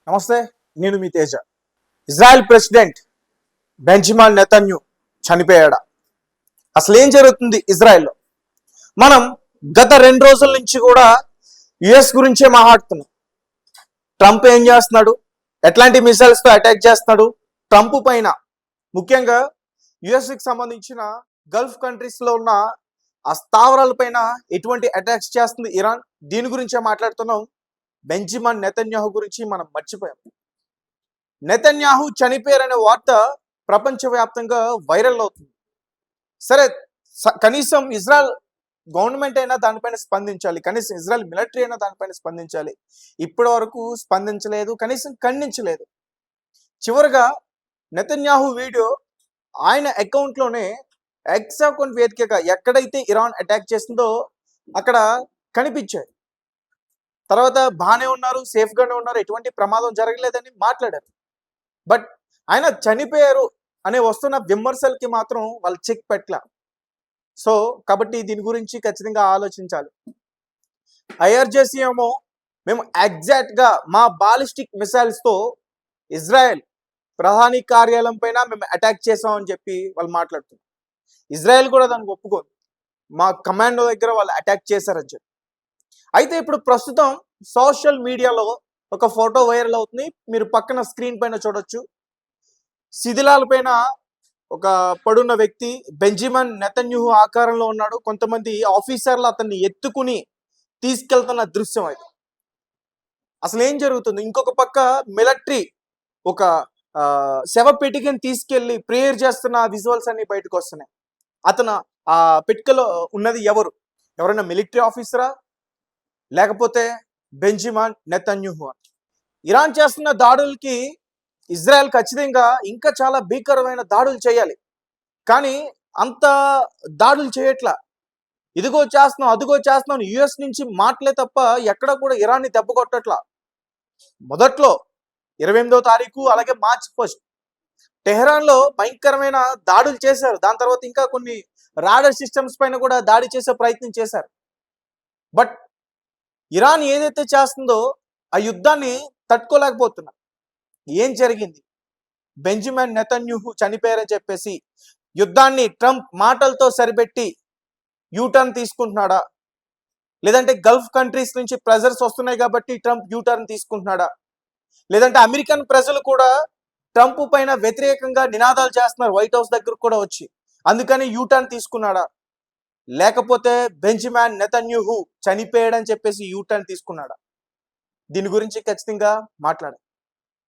నమస్తే, నేను మీ Teja. Israel president Benjamin Netanyahu చనిపోయాడా? అసలు ఏం జరుగుతుంది ఇజ్రాయెల్లో? మనం గత 2 రోజుల నుంచి కూడా యుఎస్ గురించే మాట్లాడుతున్నాం. ట్రంప్ ఏం చేస్తున్నాడు, ఎట్లాంటి మిసైల్స్ తో అటాక్ చేస్తున్నాడు, ట్రంప్ పైన ముఖ్యంగా యుఎస్ కి సంబంధించిన గల్ఫ్ కంట్రీస్ లో ఉన్న ఆ స్థావరాల పైన ఎటువంటి అటాక్స్ చేస్తుంది ఇరాన్, దీని గురించే మాట్లాడుతున్నాం. బెంజమిన్ నెతన్యాహు గురించి మనం మర్చిపోయాం. నెతన్యాహు చనిపోయారనే వార్త ప్రపంచవ్యాప్తంగా వైరల్ అవుతుంది. సరే, కనీసం ఇజ్రాయెల్ గవర్నమెంట్ అయినా దానిపైన స్పందించాలి, కనీసం ఇజ్రాయెల్ మిలిటరీ అయినా దానిపైన స్పందించాలి. ఇప్పటి వరకు స్పందించలేదు, కనీసం ఖండించలేదు. చివరిగా నెతన్యాహు వీడియో ఆయన అకౌంట్లోనే ఎక్స్ అకౌంట్ వేదికగా ఎక్కడైతే ఇరాన్ అటాక్ చేసిందో అక్కడ కనిపించాయి. తర్వాత బాగానే ఉన్నారు, సేఫ్గానే ఉన్నారు, ఎటువంటి ప్రమాదం జరగలేదని మాట్లాడారు. బట్ ఆయన చనిపోయారు అనే వస్తున్న విమర్శలకి మాత్రం వాళ్ళు చెక్ పెట్టలే. సో కాబట్టి దీని గురించి ఖచ్చితంగా ఆలోచించాలి. ఐఆర్జేసీ ఏమో మేము ఎగ్జాక్ట్గా మా బాలిస్టిక్ మిసైల్స్తో ఇజ్రాయెల్ ప్రధాని కార్యాలయం పైన మేము అటాక్ చేసామని చెప్పి వాళ్ళు మాట్లాడుతున్నారు. ఇజ్రాయెల్ కూడా దానికి ఒప్పుకోదు, మా కమాండో దగ్గర వాళ్ళు అటాక్ చేశారని చెప్పి. అయితే ఇప్పుడు ప్రస్తుతం సోషల్ మీడియాలో ఒక ఫోటో వైరల్ అవుతుంది. మీరు పక్కన స్క్రీన్ పైన చూడొచ్చు. శిథిలాల పైన ఒక పడున్న వ్యక్తి బెంజమిన్ నెతన్యాహు ఆకారంలో ఉన్నాడు. కొంతమంది ఆఫీసర్లు అతన్ని ఎత్తుకుని తీసుకెళ్తున్న దృశ్యం అది. అసలు ఏం జరుగుతుంది? ఇంకొక పక్క మిలిటరీ ఒక శవపేటికని తీసుకెళ్లి ప్రేయర్ చేస్తున్న విజువల్స్ అన్ని బయటకు వస్తున్నాయి. అతను ఆ పెట్టుకలో ఉన్నది ఎవరైనా మిలిటరీ ఆఫీసరా, లేకపోతే బెంజమిన్ నెతన్యాహు? ఇరాన్ చేస్తున్న దాడులకి ఇజ్రాయెల్ ఖచ్చితంగా ఇంకా చాలా భీకరమైన దాడులు చేయాలి, కానీ అంత దాడులు చేయట్లా. ఇదిగో చేస్తున్నాం, అదిగో చేస్తున్నాం యుఎస్ నుంచి మాటలే తప్ప ఎక్కడ కూడా ఇరాన్ని దెబ్బ కొట్టట్లా. మొదట్లో 28వ తారీఖు అలాగే మార్చి 1 టెహరాన్లో భయంకరమైన దాడులు చేశారు. దాని తర్వాత ఇంకా కొన్ని రాడర్ సిస్టమ్స్ పైన కూడా దాడి చేసే ప్రయత్నం చేశారు. బట్ ఇరాన్ ఏదైతే చేస్తుందో ఆ యుద్ధాన్ని తట్టుకోలేకపోతున్నారు. ఏం జరిగింది? బెంజమిన్ నెతన్యాహు చనిపోయారని చెప్పేసి యుద్ధాన్ని ట్రంప్ మాటలతో సరిపెట్టి యూటర్న్ తీసుకుంటున్నాడా, లేదంటే గల్ఫ్ కంట్రీస్ నుంచి ప్రెజర్స్ వస్తున్నాయి కాబట్టి ట్రంప్ యూటర్న్ తీసుకుంటున్నాడా, లేదంటే అమెరికన్ ప్రజలు కూడా ట్రంప్ పైన వ్యతిరేకంగా నినాదాలు చేస్తున్నారు వైట్ హౌస్ దగ్గర కూడా వచ్చి, అందుకని యూటర్న్ తీసుకున్నాడా, లేకపోతే బెంజమిన్ నెతన్యాహు చనిపోయాడని చెప్పేసి యూటర్న్ తీసుకున్నాడా? దీని గురించి ఖచ్చితంగా మాట్లాడాలి,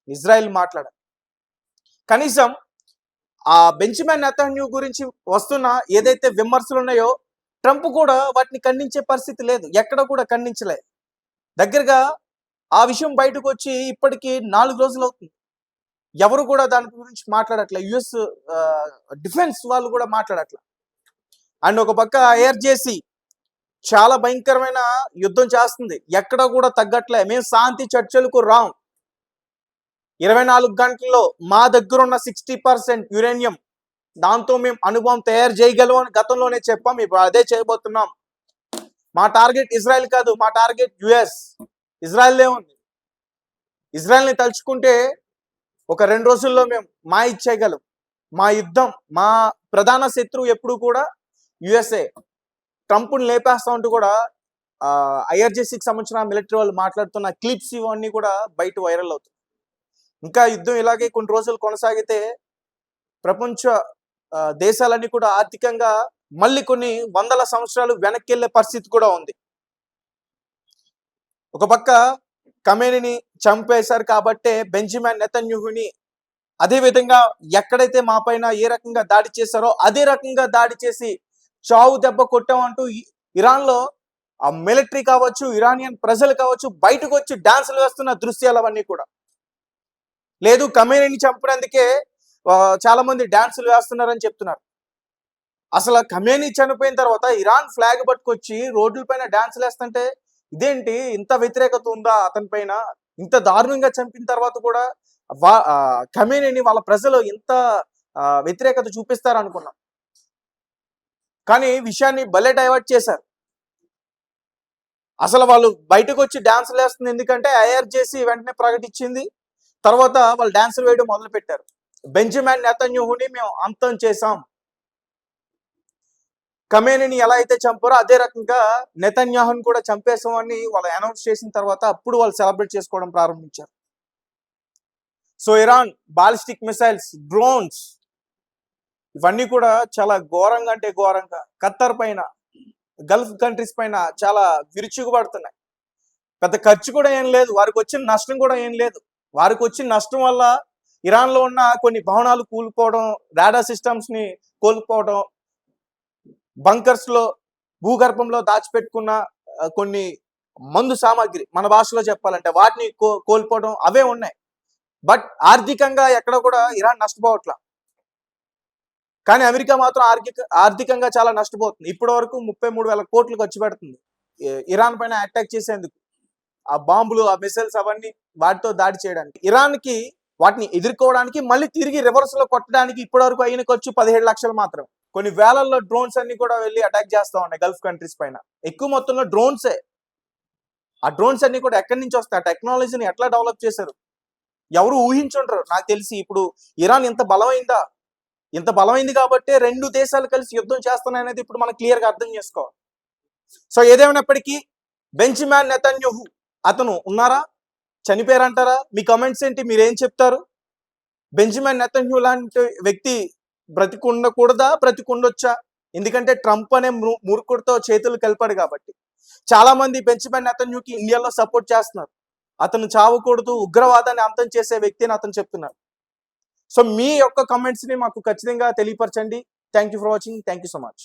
ఇజ్రాయెల్ మాట్లాడాలి. కనీసం ఆ బెంజమిన్ నెతన్యాహు గురించి వస్తున్న ఏదైతే విమర్శలు ఉన్నాయో ట్రంప్ కూడా వాటిని ఖండించే పరిస్థితి లేదు, ఎక్కడ కూడా ఖండించలే. దగ్గరగా ఆ విషయం బయటకు వచ్చి ఇప్పటికీ 4 రోజులు అవుతుంది. ఎవరు కూడా దాని గురించి మాట్లాడట్లే. యుఎస్ డిఫెన్స్ వాళ్ళు కూడా మాట్లాడట్లే. అండ్ ఒక పక్క ఐఆర్జేసీ చాలా భయంకరమైన యుద్ధం చేస్తుంది, ఎక్కడ కూడా తగ్గట్లే. మేము శాంతి చర్చలకు రాం, 24 గంటల్లో మా దగ్గర ఉన్న 60% యురేనియం దాంతో మేము అనుభవం తయారు చేయగలం అని గతంలోనే చెప్పాం, ఇప్పుడు అదే చేయబోతున్నాం. మా టార్గెట్ ఇజ్రాయెల్ కాదు, మా టార్గెట్ యుఎస్. ఇజ్రాయెల్ ఏముంది? ఇజ్రాయెల్ని తలుచుకుంటే ఒక 2 రోజుల్లో మేము మా ఇచ్చేయగలం. మా యుద్ధం, మా ప్రధాన శత్రువు ఎప్పుడు కూడా యుఎస్ఏ. ట్రంప్ని లేపేస్తా ఉంటూ కూడా ఐఆర్జేసీకి సంబంధించిన మిలిటరీ వాళ్ళు మాట్లాడుతున్న క్లిప్స్ ఇవన్నీ కూడా బయట వైరల్ అవుతుంది. ఇంకా యుద్ధం ఇలాగే కొన్ని రోజులు కొనసాగితే ప్రపంచ దేశాలన్నీ కూడా ఆర్థికంగా మళ్ళీ కొన్ని వందల సంవత్సరాలు వెనక్కి వెళ్ళే పరిస్థితి కూడా ఉంది. ఒక పక్క ఖమేనీని చంపేశారు కాబట్టే బెంజమిన్ నెతన్యాహుని అదే విధంగా ఎక్కడైతే మా పైన ఏ రకంగా దాడి చేశారో అదే రకంగా దాడి చేసి చావు దెబ్బ కొట్టామంటూ ఇరాన్లో ఆ మిలిటరీ కావచ్చు, ఇరానియన్ ప్రజలు కావచ్చు, బయటకు వచ్చి డాన్సులు వేస్తున్న దృశ్యాలు అవన్నీ కూడా లేదు. ఖమేనీని చంపినందుకే చాలా మంది డాన్సులు వేస్తున్నారని చెప్తున్నారు. అసలు ఖమేనీ చనిపోయిన తర్వాత ఇరాన్ ఫ్లాగ్ పట్టుకొచ్చి రోడ్ల పైన డాన్సులు వేస్తుంటే ఇదేంటి, ఇంత వ్యతిరేకత ఉందా అతని పైన? ఇంత దారుణంగా చంపిన తర్వాత కూడా ఖమేనీని వాళ్ళ ప్రజలు ఇంత వ్యతిరేకత చూపిస్తారనుకున్నాం, కానీ విషయాన్ని భలే డైవర్ట్ చేశారు. అసలు వాళ్ళు బయటకు వచ్చి డాన్సులు వేస్తుంది ఎందుకంటే ఐఆర్జేసీ వెంటనే ప్రకటించింది తర్వాత వాళ్ళు డాన్సులు వేయడం మొదలు పెట్టారు. బెంజమిన్ నెతన్యాహుని మేము అంతం చేశాం. ఖమేనీని ఎలా అయితే చంపారో అదే రకంగా నెతన్యాహుని కూడా చంపేసామని వాళ్ళు అనౌన్స్ చేసిన తర్వాత అప్పుడు వాళ్ళు సెలబ్రేట్ చేసుకోవడం ప్రారంభించారు. So Iran ballistic missiles, drones ఇవన్నీ కూడా చాలా ఘోరంగా అంటే ఘోరంగా ఖత్తర్ పైన, గల్ఫ్ కంట్రీస్ పైన చాలా విరుచుకుపడుతున్నాయి. పెద్ద ఖర్చు కూడా ఏం లేదు, వారికి వచ్చిన నష్టం కూడా ఏం లేదు. వారికి వచ్చిన నష్టం వల్ల ఇరాన్లో ఉన్న కొన్ని భవనాలు కూలిపోవడం, రాడార్ సిస్టమ్స్ ని కోల్పోవడం, బంకర్స్ లో భూగర్భంలో దాచిపెట్టుకున్న కొన్ని మందు సామాగ్రి, మన భాషలో చెప్పాలంటే వాటిని కోల్పోవడం అవే ఉన్నాయి. బట్ ఆర్థికంగా ఎక్కడ కూడా ఇరాన్ నష్టపోవట్లా. కానీ అమెరికా మాత్రం ఆర్థికంగా చాలా నష్టపోతుంది. ఇప్పటి వరకు 33,000 కోట్లు ఖర్చు పెడుతుంది ఇరాన్ పైన అటాక్ చేసేందుకు. ఆ బాంబులు, ఆ మిసైల్స్ అవన్నీ వాటితో దాడి చేయడానికి. ఇరాన్ కి వాటిని ఎదుర్కోవడానికి మళ్ళీ తిరిగి రివర్స్ లో కొట్టడానికి ఇప్పటి వరకు అయిన ఖర్చు 17 లక్షలు మాత్రం. కొన్ని వేలల్లో డ్రోన్స్ అన్ని కూడా వెళ్ళి అటాక్ చేస్తా ఉన్నాయి గల్ఫ్ కంట్రీస్ పైన. ఎక్కువ మొత్తంలో డ్రోన్సే. ఆ డ్రోన్స్ అన్ని కూడా ఎక్కడి నుంచి వస్తాయి? ఆ టెక్నాలజీని ఎట్లా డెవలప్ చేశారు ఎవరు ఊహించుంటారు. నాకు తెలిసి ఇప్పుడు ఇరాన్ ఇంత బలమైందా, ఇంత బలమైంది కాబట్టి 2 దేశాలు కలిసి యుద్ధం చేస్తున్నాయి అనేది ఇప్పుడు మనం క్లియర్ గా అర్థం చేసుకోవాలి. సో ఏదేమైనప్పటికీ బెంజమిన్ నెతన్యాహు అతను ఉన్నారా, చనిపోయారంటారా? మీ కమెంట్స్ ఏంటి? మీరేం చెప్తారు? బెంజమిన్ నెతన్యాహు లాంటి వ్యక్తి బ్రతికుండకూడదా, బ్రతికుండొచ్చా? ఎందుకంటే ట్రంప్ అనే మూర్ఖుడితో చేతులు కలిపాడు కాబట్టి. చాలా మంది బెంజమిన్ నెతన్యాహుకి ఇండియాలో సపోర్ట్ చేస్తున్నారు. అతను చావకూడదు, ఉగ్రవాదాన్ని అంతం చేసే వ్యక్తి అని అతను చెప్తున్నారు. సో మీ యొక్క కమెంట్స్ ని మాకు ఖచ్చితంగా తెలియపరచండి. Thank you for watching. Thank you so much.